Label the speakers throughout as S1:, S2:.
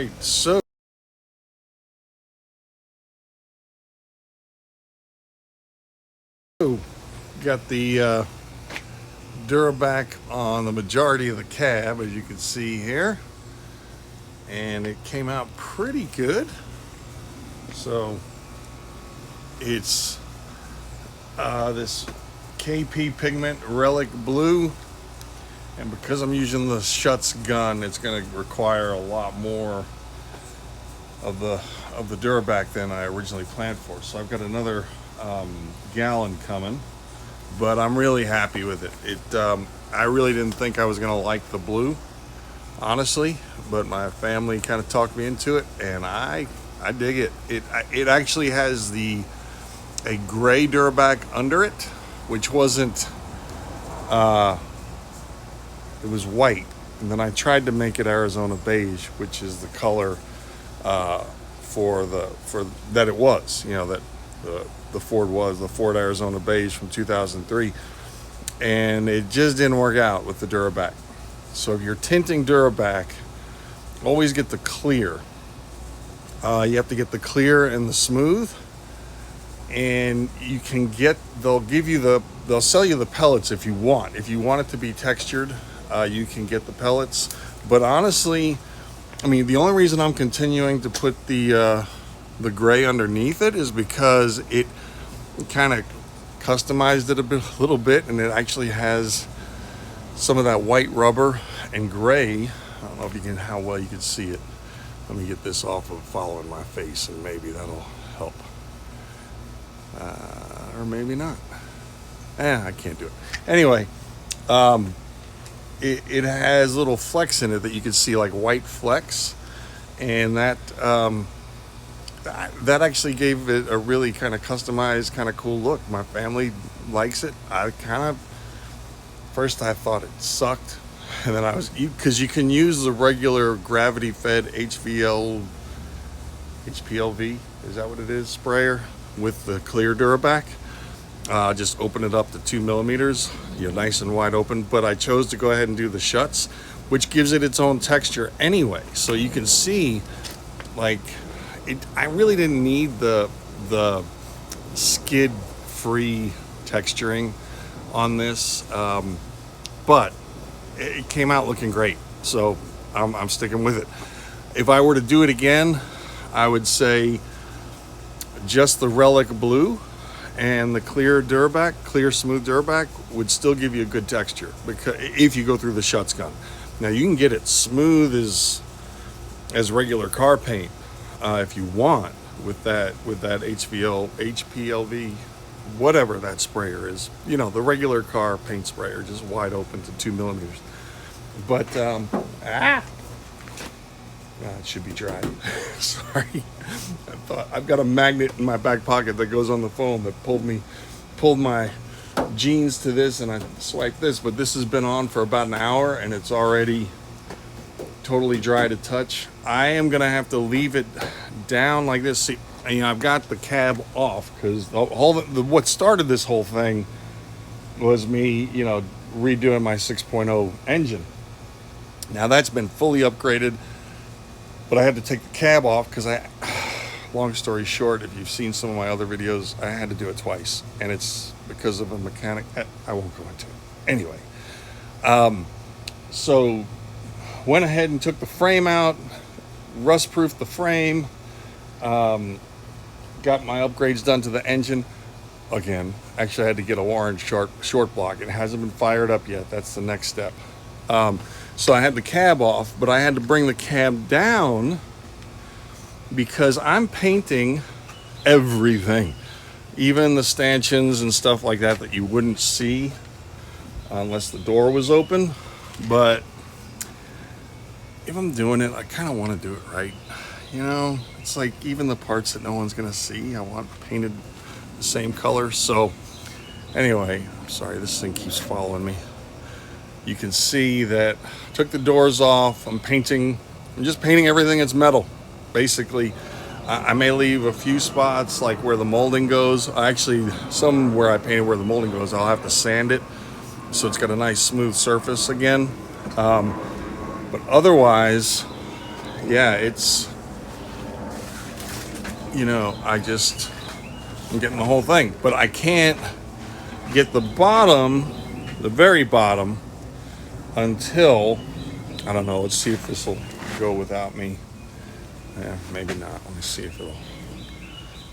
S1: right, so got the Durabak on the majority of the cab, as you can see here, and it came out pretty good. So it's this KP Pigment Relic Blue, and because I'm using the Schuts gun, it's going to require a lot more of the Durabak than I originally planned for. So I've got another gallon coming, but I'm really happy with it. I really didn't think I was going to like the blue, honestly, but my family kind of talked me into it, and I dig it. It actually has a gray Durabak under it, which wasn't. It was white, and then I tried to make it Arizona Beige, which is the color for that it was. You know, that the Ford Arizona Beige from 2003, and it just didn't work out with the Durabak. So if you're tinting Durabak, always get the clear. You have to get the clear and the smooth, and they'll sell you the pellets if you want. If you want it to be textured, you can get the pellets. But honestly, I mean, the only reason I'm continuing to put the gray underneath it is because it kind of customized it a little bit, and it actually has some of that white rubber and gray. I don't know how well you can see it. Let me get this off of following my face, and maybe that'll help. Or maybe not. I can't do it. Anyway, it has little flecks in it that you can see, like white flecks, and that actually gave it a really kind of customized, kind of cool look. My family likes it. First I thought it sucked, and then because you can use the regular gravity fed HPLV, is that what it is, sprayer with the clear Durabak. Just open it up to 2 millimeters. You're nice and wide open, but I chose to go ahead and do the Schuts, which gives it its own texture anyway. So you can see, like, I really didn't need the skid free texturing on this, but it came out looking great. So I'm sticking with it. If I were to do it again, I would say just the Relic Blue and the clear smooth Durabak would still give you a good texture, because if you go through the Schuts gun. Now you can get it smooth as regular car paint if you want, with that HPLV, whatever that sprayer is. You know, the regular car paint sprayer, just wide open to 2 millimeters. But it should be dry. Sorry. I've got a magnet in my back pocket that goes on the phone that pulled my jeans to this, and I swiped this, but this has been on for about an hour and it's already totally dry to touch. I am gonna have to leave it down like this. See, you know, I've got the cab off because what started this whole thing was me, you know, redoing my 6.0 engine. Now that's been fully upgraded, but I had to take the cab off because long story short, if you've seen some of my other videos, I had to do it twice, and it's because of a mechanic. I won't go into it. Anyway, so went ahead and took the frame out, rust-proofed the frame, got my upgrades done to the engine. Again, actually I had to get a orange short block. It hasn't been fired up yet. That's the next step. So I had the cab off, but I had to bring the cab down because I'm painting everything, even the stanchions and stuff like that you wouldn't see unless the door was open. But if I'm doing it, I kind of want to do it right. You know, it's like even the parts that no one's gonna see, I want painted the same color. So anyway, I'm sorry, this thing keeps following me. You can see that I took the doors off. I'm just painting everything that's metal, basically. I may leave a few spots like where the molding goes. Actually, some where I painted where the molding goes, I'll have to sand it so it's got a nice smooth surface again. But otherwise, yeah, it's, you know, I'm getting the whole thing, but I can't get the bottom, the very bottom, until, I don't know, let's see if this will go without me. Yeah, maybe not. Let me see if it'll,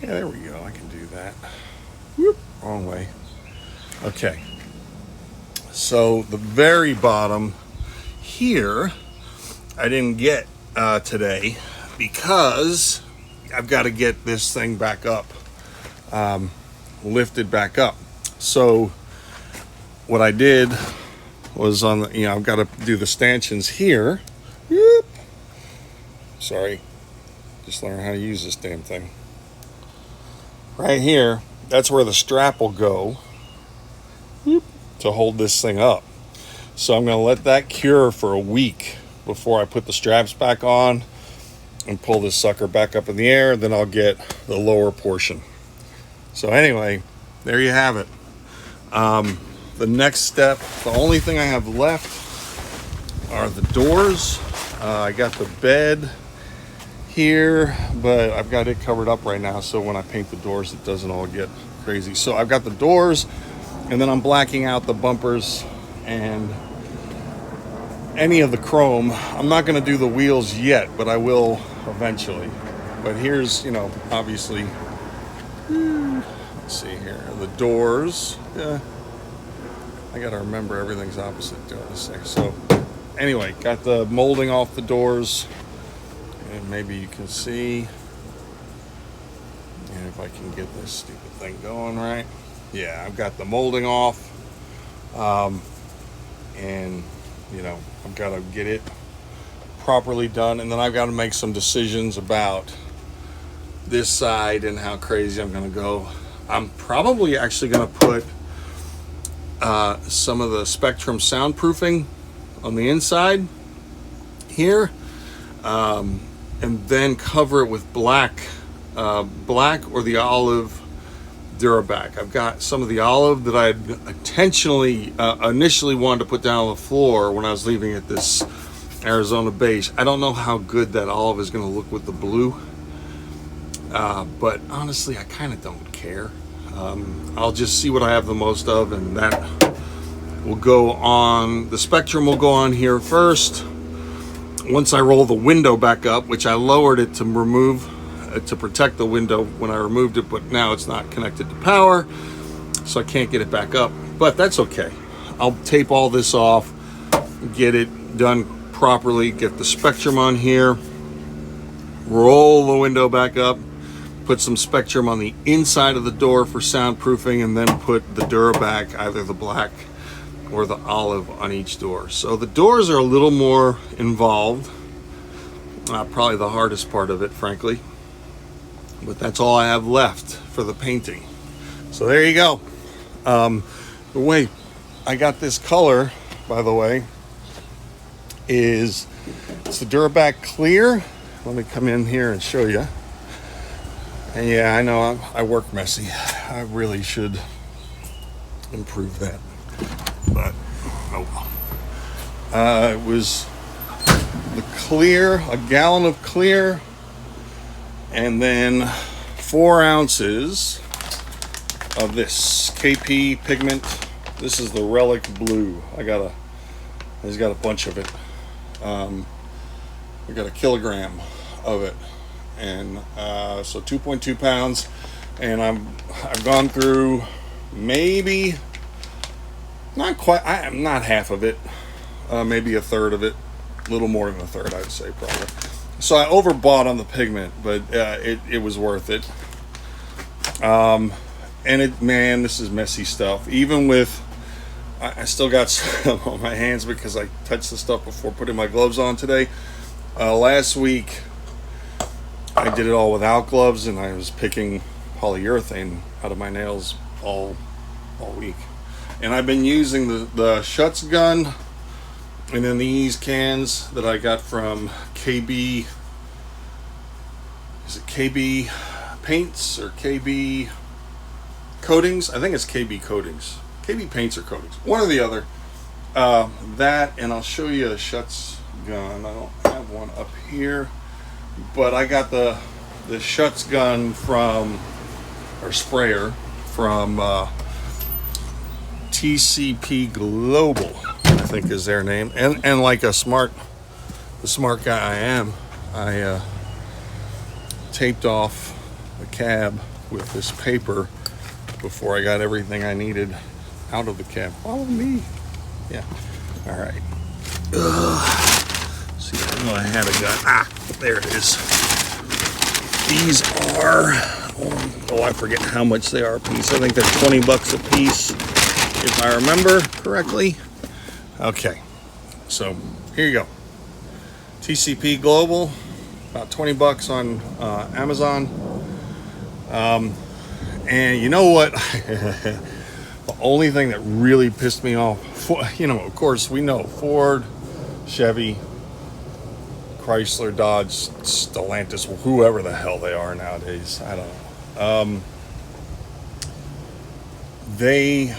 S1: yeah, there we go. I can do that. Whoop, wrong way. Okay. So the very bottom here, I didn't get today because I've got to get this thing back up, lifted back up. So what I did was on the, I've got to do the stanchions here. Whoop. Sorry, just learn how to use this damn thing. Right here, that's where the strap will go, whoop, to hold this thing up. So I'm going to let that cure for a week before I put the straps back on and pull this sucker back up in the air. Then I'll get the lower portion. So anyway, there you have it. The next step, the only thing I have left are the doors. I got the bed here, but I've got it covered up right now, so when I paint the doors it doesn't all get crazy. So I've got the doors, and then I'm blacking out the bumpers and any of the chrome. I'm not going to do the wheels yet, but I will eventually. But here's, obviously, let's see here, the doors. Yeah, I got to remember everything's opposite doing this thing. So anyway, got the molding off the doors, and maybe you can see, and if I can get this stupid thing going right. Yeah, I've got the molding off, and I've got to get it properly done, and then I've got to make some decisions about this side and how crazy I'm going to go. I'm probably actually going to put some of the Spectrum soundproofing on the inside here, and then cover it with black or the olive Durabak. I've got some of the olive that I initially wanted to put down on the floor when I was leaving at this Arizona Beige. I don't know how good that olive is going to look with the blue, but honestly, I kind of don't care. I'll just see what I have the most of, and that will go on. The Spectrum will go on here first. Once I roll the window back up, which I lowered it to remove, to protect the window when I removed it, but now it's not connected to power, so I can't get it back up, but that's okay. I'll tape all this off, get it done properly, get the Spectrum on here, roll the window back up, put some Spectrum on the inside of the door for soundproofing, and then put the Durabak, either the black or the olive, on each door. So the doors are a little more involved, probably the hardest part of it, frankly. But that's all I have left for the painting. So there you go. The way I got this color, by the way, it's the Durabak Clear. Let me come in here and show you. And yeah, I know I work messy. I really should improve that. But oh well. It was the clear, a gallon of clear, and then 4 ounces of this KP Pigment. This is the Relic Blue. I just got a bunch of it. I got 1 kilogram of it, and so 2.2 pounds. And I've gone through maybe not quite. I'm not half of it, maybe a third of it, a little more than a third, I'd say probably. So I overbought on the pigment, but it was worth it. And this is messy stuff. Even with, I still got some on my hands because I touched the stuff before putting my gloves on today. Last week, I did it all without gloves, and I was picking polyurethane out of my nails all week. And I've been using the Schutz gun, and then these cans that I got from KB, is it KB Paints or KB Coatings? I think it's KB Coatings. KB Paints or Coatings. One or the other. That, and I'll show you a Schutz gun. I don't have have one up here, but I got the shuts gun from, or sprayer from TCP Global, I think is their name. And like the smart guy I am, I taped off the cab with this paper before I got everything I needed out of the cab. Follow me. Yeah. All right. See, I know I had a gun. Ah, there it is. These are, oh, I forget how much they are a piece. I think they're 20 bucks a piece, if I remember correctly. Okay. So here you go. TCP Global, about 20 bucks on Amazon. And you know what? The only thing that really pissed me off, of course, we know Ford, Chevy, Chrysler, Dodge, Stellantis, whoever the hell they are nowadays, I don't know. They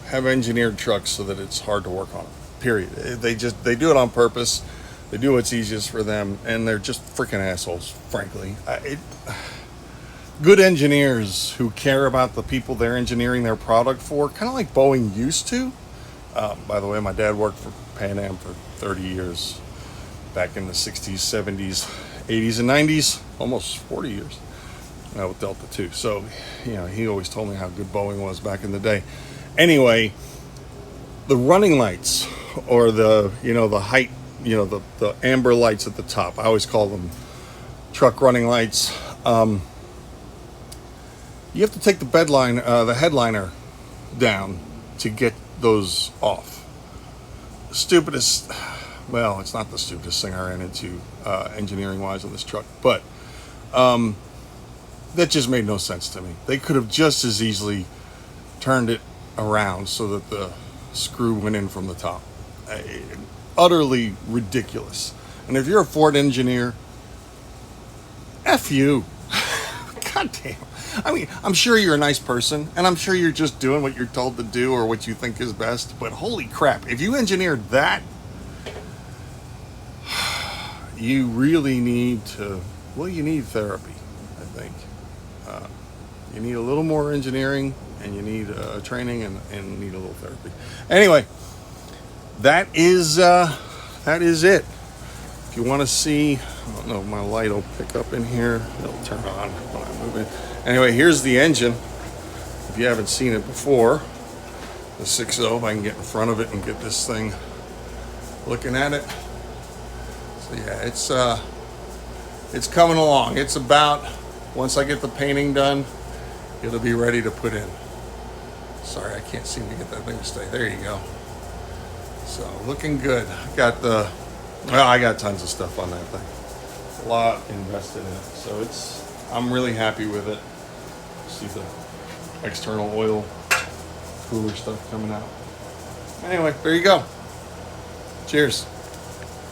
S1: have engineered trucks so that it's hard to work on them, period. They do it on purpose. They do what's easiest for them, and they're just freaking assholes, frankly. Good engineers who care about the people they're engineering their product for, kind of like Boeing used to. By the way, my dad worked for Pan Am for 30 years, back in the 60s, 70s, 80s, and 90s, almost 40 years with Delta too. So, he always told me how good Boeing was back in the day. Anyway, the running lights, or the height, the amber lights at the top, I always call them truck running lights. You have to take the headliner down to get those off. Stupidest, well, it's not the stupidest thing I ran into engineering wise on this truck, but that just made no sense to me. They could have just as easily turned it around so that the screw went in from the top. Utterly ridiculous. And if you're a Ford engineer, F you. God damn. I mean, I'm sure you're a nice person, and I'm sure you're just doing what you're told to do or what you think is best, but holy crap, if you engineered that, you really need you need therapy, I think. You need a little more engineering, and you need training, and need a little therapy. Anyway, that is it. If you want to see, I don't know if my light will pick up in here. It'll turn on when I move it. Anyway, here's the engine. If you haven't seen it before, the 6.0, if I can get in front of it and get this thing looking at it. So yeah, it's coming along. It's about, once I get the painting done, it'll be ready to put in. Sorry, I can't seem to get that thing to stay. There you go. So looking good. I got tons of stuff on that thing. A lot invested in it. So I'm really happy with it. See the external oil cooler stuff coming out. Anyway, there you go. Cheers.